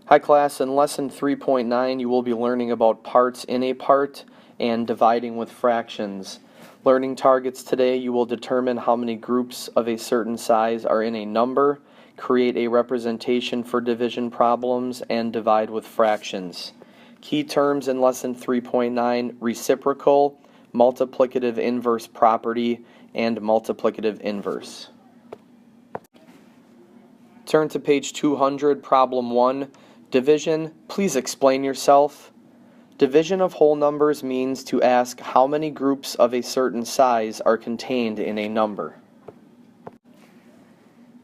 Hi class, in lesson 3.9 you will be learning about parts in a part and dividing with fractions. Learning targets today, you will determine how many groups of a certain size are in a number, create a representation for division problems, and divide with fractions. Key terms in lesson 3.9, reciprocal, multiplicative inverse property, and multiplicative inverse. Turn to page 200, problem 1. Division, please explain yourself. Division of whole numbers means to ask how many groups of a certain size are contained in a number.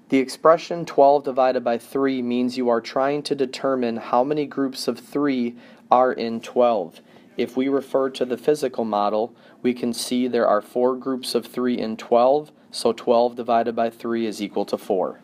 The expression 12 divided by 3 means you are trying to determine how many groups of 3 are in 12. If we refer to the physical model, we can see there are 4 groups of 3 in 12, so 12 divided by 3 is equal to 4.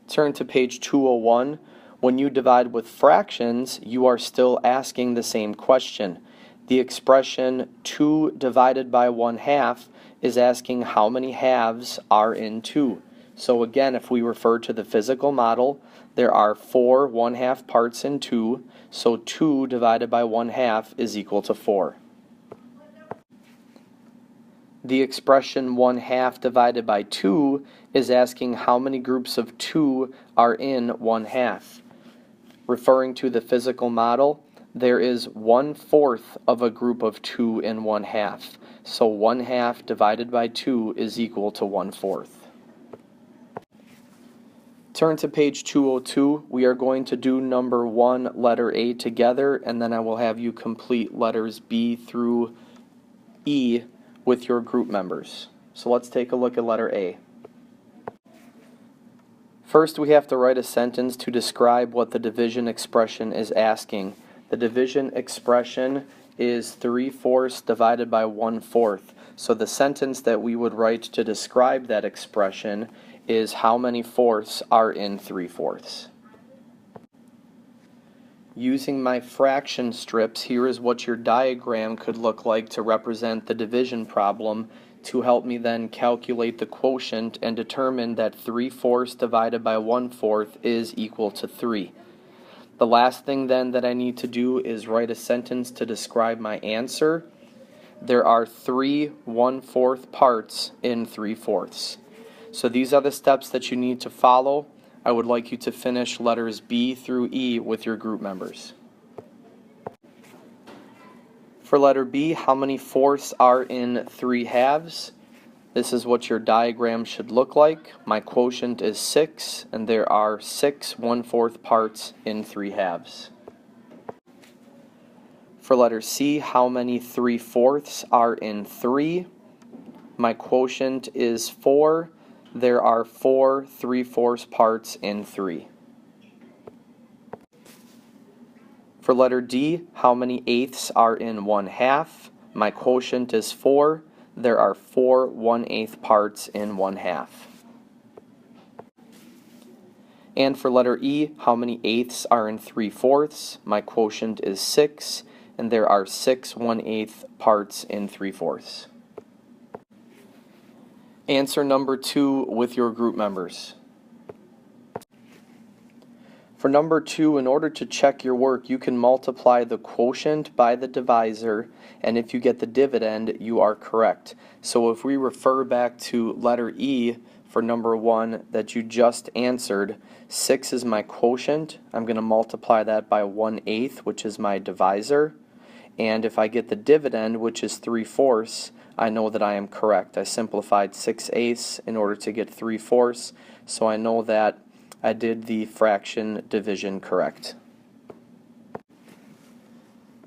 Turn to page 201. When you divide with fractions, you are still asking the same question. The expression 2 divided by 1/2 is asking how many halves are in 2. So again, if we refer to the physical model, there are 4 1/2 parts in 2, so 2 divided by 1/2 is equal to 4. The expression 1/2 divided by 2 is asking how many groups of 2 are in 1/2. Referring to the physical model, there is 1/4 of a group of 2 in 1/2. So 1/2 divided by 2 is equal to 1/4. Turn to page 202. We are going to do number 1, letter A together, and then I will have you complete letters B through E with your group members. So let's take a look at letter A. First, we have to write a sentence to describe what the division expression is asking. The division expression is 3/4 divided by 1/4. So the sentence that we would write to describe that expression is how many fourths are in 3/4. Using my fraction strips, here is what your diagram could look like to represent the division problem to help me then calculate the quotient and determine that 3/4 divided by 1/4 is equal to 3. The last thing then that I need to do is write a sentence to describe my answer. There are 3 1/4 parts in 3/4. So these are the steps that you need to follow. I would like you to finish letters B through E with your group members. For letter B, how many fourths are in 3/2? This is what your diagram should look like. My quotient is 6, and there are 6 1/4 parts in 3/2. For letter C, how many 3/4 are in 3? My quotient is 4. There are 4 3/4 parts in 3. For letter D, how many eighths are in 1/2? My quotient is 4. There are 4 1/8 parts in 1/2. And for letter E, how many eighths are in 3/4? My quotient is 6, and there are 6 1/8 parts in 3/4. Answer number 2 with your group members. For number 2, in order to check your work, you can multiply the quotient by the divisor, and if you get the dividend, you are correct. So if we refer back to letter E for number 1 that you just answered, 6 is my quotient. I'm going to multiply that by 1/8, which is my divisor. And if I get the dividend, which is 3/4, I know that I am correct. I simplified 6/8 in order to get 3/4, so I know that I did the fraction division correct.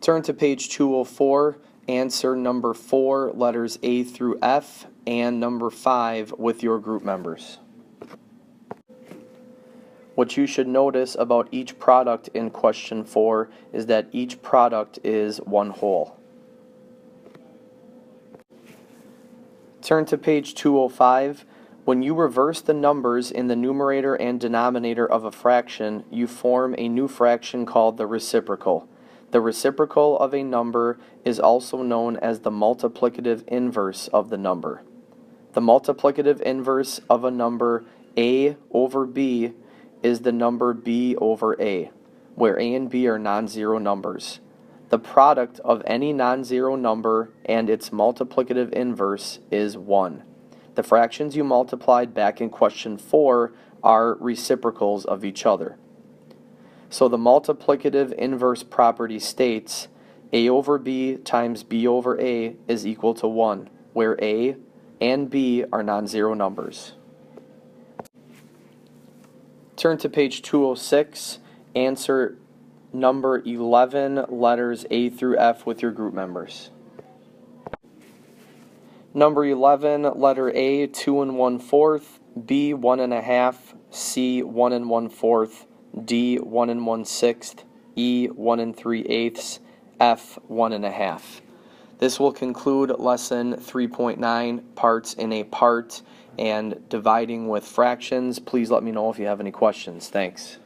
Turn to page 204, answer number 4, letters A through F, and number 5 with your group members. What you should notice about each product in question 4 is that each product is one whole. Turn to page 205. When you reverse the numbers in the numerator and denominator of a fraction, you form a new fraction called the reciprocal. The reciprocal of a number is also known as the multiplicative inverse of the number. The multiplicative inverse of a number A over B is the number b over a, where a and b are non-zero numbers. The product of any non-zero number and its multiplicative inverse is 1. The fractions you multiplied back in question 4 are reciprocals of each other. So the multiplicative inverse property states a over b times b over a is equal to 1, where a and b are non-zero numbers. Turn to page 206, answer number 11, letters A through F with your group members. Number 11, letter A, 2 1/4, B, 1 1/2, C, 1 1/4, D, 1 1/6, E, 1 3/8, F, 1 1/2. This will conclude lesson 3.9, parts in a part, and dividing with fractions. Please let me know if you have any questions. Thanks.